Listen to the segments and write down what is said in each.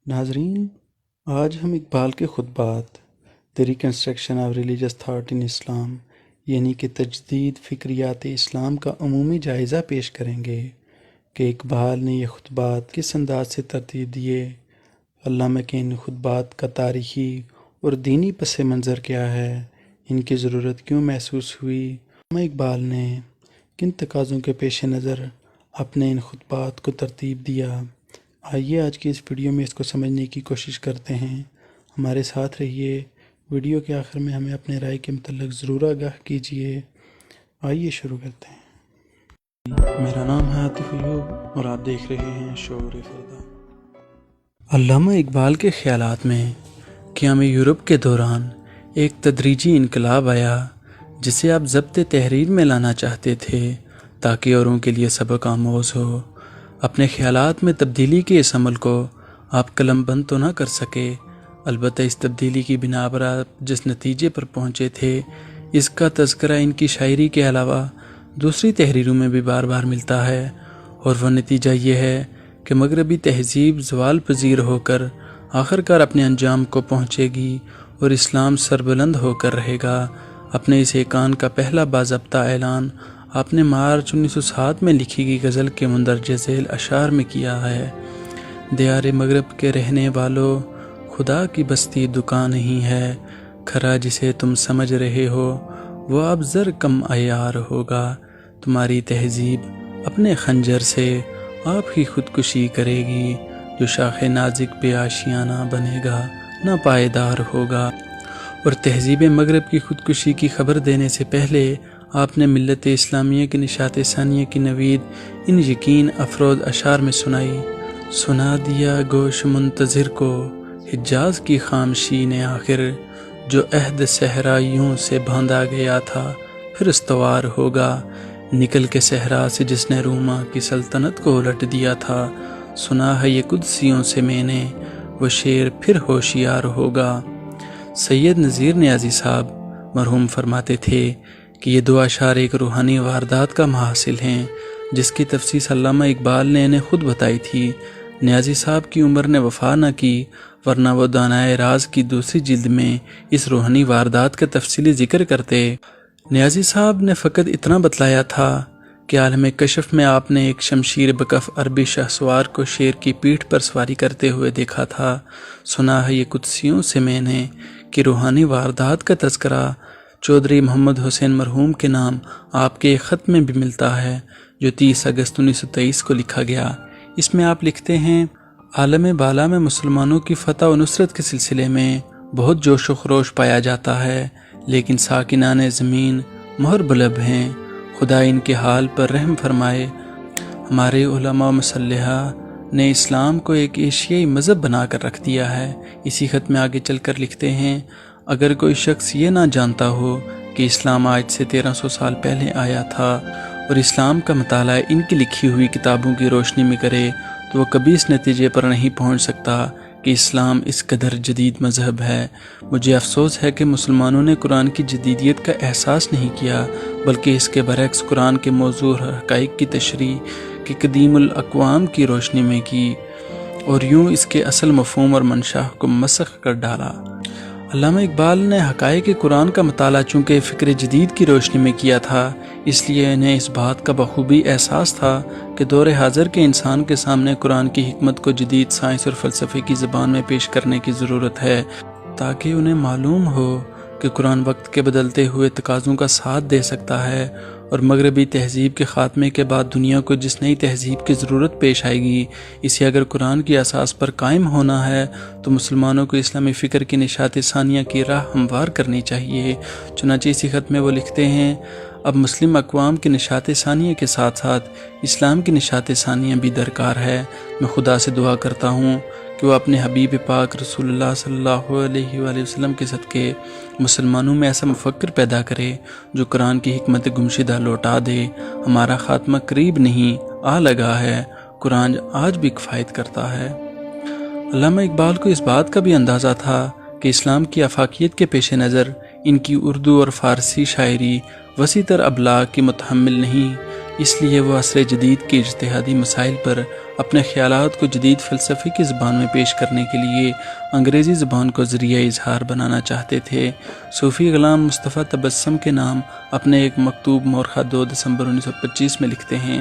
ناظرین، آج ہم اقبال کے خطبات the reconstruction of religious thought in Islam یعنی کہ تجدید فکریات اسلام کا عمومی جائزہ پیش کریں گے کہ اقبال نے یہ خطبات کس انداز سے ترتیب دیے، علامہ کے ان خطبات کا تاریخی اور دینی پس منظر کیا ہے، ان کی ضرورت کیوں محسوس ہوئی، علامہ اقبال نے کن تقاضوں کے پیش نظر اپنے ان خطبات کو ترتیب دیا۔ آئیے آج کی اس ویڈیو میں اس کو سمجھنے کی کوشش کرتے ہیں، ہمارے ساتھ رہیے۔ ویڈیو کے آخر میں ہمیں اپنے رائے کے متعلق ضرور آگاہ کیجیے۔ آئیے شروع کرتے ہیں۔ میرا نام ہے عاطف ایوب اور آپ دیکھ رہے ہیں شعور فردا۔ علامہ اقبال کے خیالات میں قیام یورپ کے دوران ایک تدریجی انقلاب آیا جسے آپ ضبط تحریر میں لانا چاہتے تھے تاکہ اوروں کے لیے سبق آموز ہو۔ اپنے خیالات میں تبدیلی کے اس عمل کو آپ قلم بند تو نہ کر سکے، البتہ اس تبدیلی کی بنا پر آپ جس نتیجے پر پہنچے تھے اس کا تذکرہ ان کی شاعری کے علاوہ دوسری تحریروں میں بھی بار بار ملتا ہے، اور وہ نتیجہ یہ ہے کہ مغربی تہذیب زوال پذیر ہو کر آخر کار اپنے انجام کو پہنچے گی اور اسلام سربلند ہو کر رہے گا۔ اپنے اس ایقان کا پہلا باضابطہ اعلان آپ نے مارچ 1907 میں لکھی گئی غزل کے مندرجہ ذیل اشعار میں کیا ہے۔ دیار مغرب کے رہنے والوں، خدا کی بستی دکان نہیں ہے، کھرا جسے تم سمجھ رہے ہو وہ اب زر کم عیار ہوگا۔ تمہاری تہذیب اپنے خنجر سے آپ ہی خودکشی کرے گی، جو شاخ نازک پہ آشیانہ بنے گا نہ پائیدار ہوگا۔ اور تہذیب مغرب کی خودکشی کی خبر دینے سے پہلے آپ نے ملت اسلامیہ کی نشاط ثانیہ کی نوید ان یقین افروز اشعار میں سنائی۔ سنا دیا گوش منتظر کو حجاز کی خاموشی نے آخر، جو عہد صحرائیوں سے باندھا گیا تھا پھر استوار ہوگا۔ نکل کے صحرا سے جس نے روما کی سلطنت کو الٹ دیا تھا، سنا ہے یہ قدسیوں سے میں نے، وہ شیر پھر ہوشیار ہوگا۔ سید نذیر نیازی صاحب مرحوم فرماتے تھے کہ یہ دو اشعار ایک روحانی واردات کا محاصل ہیں جس کی تفصیص علامہ اقبال نے انہیں خود بتائی تھی۔ نیازی صاحب کی عمر نے وفا نہ کی، ورنہ وہ دانائے راز کی دوسری جلد میں اس روحانی واردات کا تفصیلی ذکر کرتے۔ نیازی صاحب نے فقط اتنا بتلایا تھا کہ عالم کشف میں آپ نے ایک شمشیر بکف عربی شہسوار کو شیر کی پیٹھ پر سواری کرتے ہوئے دیکھا تھا۔ سنا ہے یہ قدسیوں سے میں نے کہ روحانی واردات کا تذکرہ چودھری محمد حسین مرحوم کے نام آپ کے ایک خط میں بھی ملتا ہے جو 30 اگست 1923 کو لکھا گیا۔ اس میں آپ لکھتے ہیں، عالم بالا میں مسلمانوں کی فتح و نصرت کے سلسلے میں بہت جوش و خروش پایا جاتا ہے، لیکن ساکنان زمین مہر بلب ہیں، خدا ان کے حال پر رحم فرمائے۔ ہمارے علماء مسلحہ نے اسلام کو ایک ایشیائی مذہب بنا کر رکھ دیا ہے۔ اسی خط میں آگے چل کر لکھتے ہیں، اگر کوئی شخص یہ نہ جانتا ہو کہ اسلام آج سے 1300 سال پہلے آیا تھا اور اسلام کا مطالعہ ان کی لکھی ہوئی کتابوں کی روشنی میں کرے تو وہ کبھی اس نتیجے پر نہیں پہنچ سکتا کہ اسلام اس قدر جدید مذہب ہے۔ مجھے افسوس ہے کہ مسلمانوں نے قرآن کی جدیدیت کا احساس نہیں کیا، بلکہ اس کے برعکس قرآن کے موضوع اور حقائق کی تشریح کہ قدیم الاقوام کی روشنی میں کی، اور یوں اس کے اصل مفہوم اور منشا کو مسخ کر ڈالا۔ علامہ اقبال نے حقائق قرآن کا مطالعہ چونکہ فکر جدید کی روشنی میں کیا تھا، اس لیے انہیں اس بات کا بخوبی احساس تھا کہ دور حاضر کے انسان کے سامنے قرآن کی حکمت کو جدید سائنس اور فلسفے کی زبان میں پیش کرنے کی ضرورت ہے، تاکہ انہیں معلوم ہو کہ قرآن وقت کے بدلتے ہوئے تقاضوں کا ساتھ دے سکتا ہے، اور مغربی تہذیب کے خاتمے کے بعد دنیا کو جس نئی تہذیب کی ضرورت پیش آئے گی، اسے اگر قرآن کی اساس پر قائم ہونا ہے تو مسلمانوں کو اسلامی فکر کی نشاط ثانیہ کی راہ ہموار کرنی چاہیے۔ چنانچہ اسی خط میں وہ لکھتے ہیں، اب مسلم اقوام کی نشاط ثانیہ کے ساتھ ساتھ اسلام کی نشاط ثانیہ بھی درکار ہے۔ میں خدا سے دعا کرتا ہوں کہ وہ اپنے حبیب پاک رسول اللہ صلی اللہ علیہ وآلہ وسلم کے صدقے مسلمانوں میں ایسا مفکر پیدا کرے جو قرآن کی حکمت گمشدہ لوٹا دے۔ ہمارا خاتمہ قریب نہیں، آ لگا ہے، قرآن آج بھی کفایت کرتا ہے۔ علامہ اقبال کو اس بات کا بھی اندازہ تھا کہ اسلام کی آفاقیت کے پیش نظر ان کی اردو اور فارسی شاعری وسیع تر ابلاغ کی متحمل نہیں، اس لیے وہ عصر جدید کے اجتہادی مسائل پر اپنے خیالات کو جدید فلسفے کی زبان میں پیش کرنے کے لیے انگریزی زبان کو ذریعہ اظہار بنانا چاہتے تھے۔ صوفی غلام مصطفیٰ تبسم کے نام اپنے ایک مکتوب مورخہ 2 دسمبر 1925 میں لکھتے ہیں: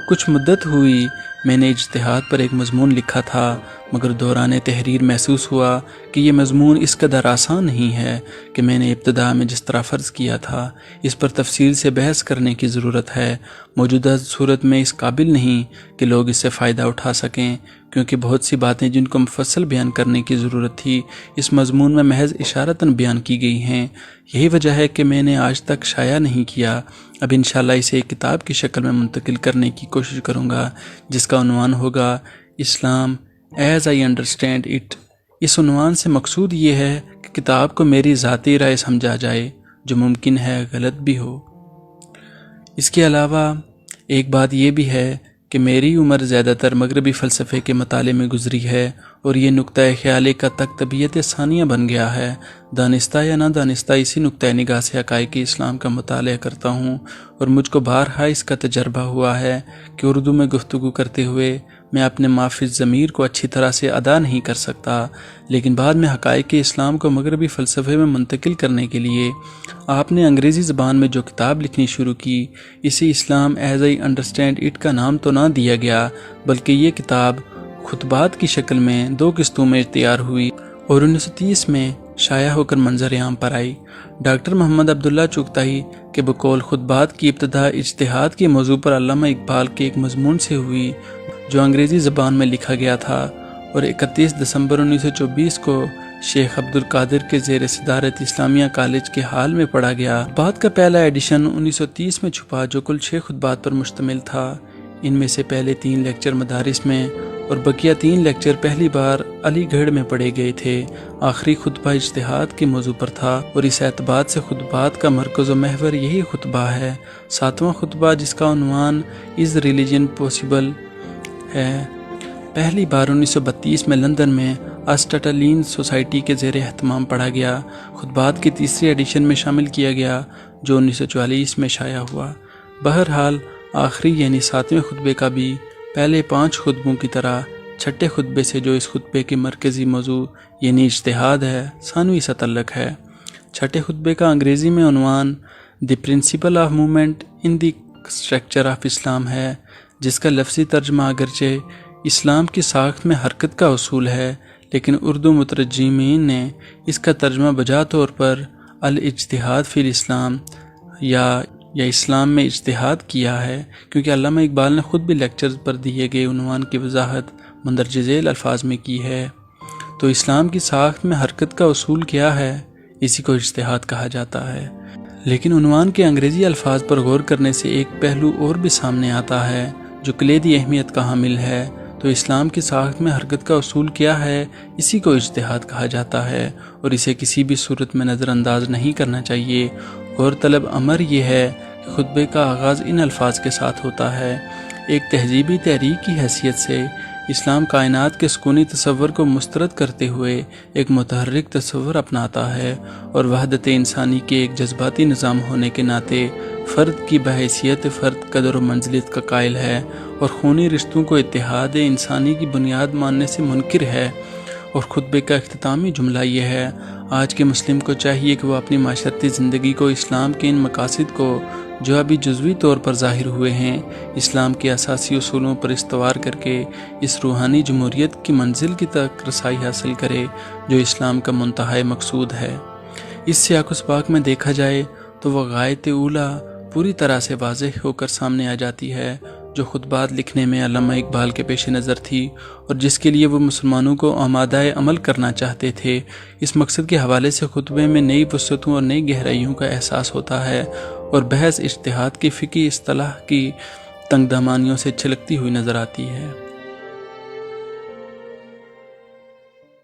کچھ مدت ہوئی میں نے اجتہاد پر ایک مضمون لکھا تھا، مگر دوران تحریر محسوس ہوا کہ یہ مضمون اس قدر آسان نہیں ہے کہ میں نے ابتدا میں جس طرح فرض کیا تھا۔ اس پر تفصیل سے بحث کرنے کی ضرورت ہے۔ موجودہ صورت میں اس قابل نہیں کہ لوگ اس سے فائدہ اٹھا سکیں، کیونکہ بہت سی باتیں جن کو مفصل بیان کرنے کی ضرورت تھی اس مضمون میں محض اشارتاً بیان کی گئی ہیں۔ یہی وجہ ہے کہ میں نے آج تک شائع نہیں کیا۔ اب انشاءاللہ اسے ایک کتاب کی شکل میں منتقل کرنے کی کوشش کروں گا، جس کا عنوان ہوگا اسلام ایز آئی انڈرسٹینڈ اٹ۔ اس عنوان سے مقصود یہ ہے کہ کتاب کو میری ذاتی رائے سمجھا جائے، جو ممکن ہے غلط بھی ہو۔ اس کے علاوہ ایک بات یہ بھی ہے کہ میری عمر زیادہ تر مغربی فلسفے کے مطالعے میں گزری ہے، اور یہ نقطۂ خیال کا تک طبیعت ثانیہ بن گیا ہے۔ دانستہ یا نہ دانستہ اسی نقطۂ نگاہ سے حقائق اسلام کا مطالعہ کرتا ہوں، اور مجھ کو بارہا اس کا تجربہ ہوا ہے کہ اردو میں گفتگو کرتے ہوئے میں اپنے مافی ضمیر کو اچھی طرح سے ادا نہیں کر سکتا، لیکن بعد میں حقائق اسلام کو مغربی فلسفے میں منتقل کرنے کے لیے آپ نے انگریزی زبان میں جو کتاب لکھنی شروع کی، اسے اسلام ایز آئی انڈرسٹینڈ اٹ کا نام تو نہ دیا گیا، بلکہ یہ کتاب خطبات کی شکل میں 2 قسطوں میں تیار ہوئی اور 1930 میں شائع ہو کر منظر عام پر آئی۔ ڈاکٹر محمد عبداللہ چغتائی کے بقول خطبات کی ابتدا اجتہاد کے موضوع پر علامہ اقبال کے ایک مضمون سے ہوئی، جو انگریزی زبان میں لکھا گیا تھا اور 31 دسمبر 1924 کو شیخ عبدالقادر کے زیر صدارت اسلامیہ کالج کے ہال میں پڑھا گیا۔ خطبات کا پہلا ایڈیشن 1930 میں چھپا، جو کل 6 خطبات پر مشتمل تھا۔ ان میں سے پہلے 3 لیکچر مدارس میں اور بقیہ 3 لیکچر پہلی بار علی گڑھ میں پڑھے گئے تھے۔ آخری خطبہ اجتہاد کے موضوع پر تھا، اور اس اعتبار سے خطبات کا مرکز و محور یہی خطبہ ہے۔ 7واں خطبہ، جس کا عنوان از ریلیجن پاسبل ہے، پہلی بار 1932 میں لندن میں اسٹٹلین سوسائٹی کے زیر اہتمام پڑھا گیا۔ خطبات کی تیسری ایڈیشن میں شامل کیا گیا، جو 1944 میں شائع ہوا۔ بہرحال آخری یعنی 7ویں خطبے کا بھی پہلے 5 خطبوں کی طرح چھٹے خطبے سے، جو اس خطبے کے مرکزی موضوع یعنی اجتہاد ہے، ثانوی سے تعلق ہے۔ چھٹے خطبے کا انگریزی میں عنوان the principle of movement in the structure of Islam ہے، جس کا لفظی ترجمہ اگرچہ اسلام کی ساخت میں حرکت کا اصول ہے، لیکن اردو مترجمین نے اس کا ترجمہ بجا طور پر الاجتہاد فی الاسلام یا اسلام میں اجتہاد کیا ہے، کیونکہ علامہ اقبال نے خود بھی لیکچرز پر دیے گئے عنوان کی وضاحت مندرجہ ذیل الفاظ میں کی ہے۔ تو اسلام کی ساخت میں حرکت کا اصول کیا ہے؟ اسی کو اجتہاد کہا جاتا ہے۔ لیکن عنوان کے انگریزی الفاظ پر غور کرنے سے ایک پہلو اور بھی سامنے آتا ہے جو کلیدی اہمیت کا حامل ہے۔ تو اسلام کی ساخت میں حرکت کا اصول کیا ہے؟ اسی کو اجتہاد کہا جاتا ہے، اور اسے کسی بھی صورت میں نظر انداز نہیں کرنا چاہیے۔ غور طلب امر یہ ہے کہ خطبے کا آغاز ان الفاظ کے ساتھ ہوتا ہے: ایک تہذیبی تحریک کی حیثیت سے اسلام کائنات کے سکونی تصور کو مسترد کرتے ہوئے ایک متحرک تصور اپناتا ہے، اور وحدت انسانی کے ایک جذباتی نظام ہونے کے ناطے فرد کی بحیثیت فرد قدر و منزلت کا قائل ہے، اور خونی رشتوں کو اتحاد انسانی کی بنیاد ماننے سے منکر ہے۔ اور خطبے کا اختتامی جملہ یہ ہے: آج کے مسلم کو چاہیے کہ وہ اپنی معاشرتی زندگی کو اسلام کے ان مقاصد کو، جو ابھی جزوی طور پر ظاہر ہوئے ہیں، اسلام کے اساسی اصولوں پر استوار کر کے اس روحانی جمہوریت کی منزل کی تک رسائی حاصل کرے جو اسلام کا منتہائی مقصود ہے۔ اس سیاق و سباق میں دیکھا جائے تو وہ غایت اولیٰ پوری طرح سے واضح ہو کر سامنے آ جاتی ہے، جو خطبات لکھنے میں علامہ اقبال کے پیش نظر تھی، اور جس کے لیے وہ مسلمانوں کو آمادہ عمل کرنا چاہتے تھے۔ اس مقصد کے حوالے سے خطبے میں نئی وسعتوں اور نئی گہرائیوں کا احساس ہوتا ہے، اور بحث اجتہاد کی فقہی اصطلاح کی تنگ دامانیوں سے چھلکتی ہوئی نظر آتی ہے۔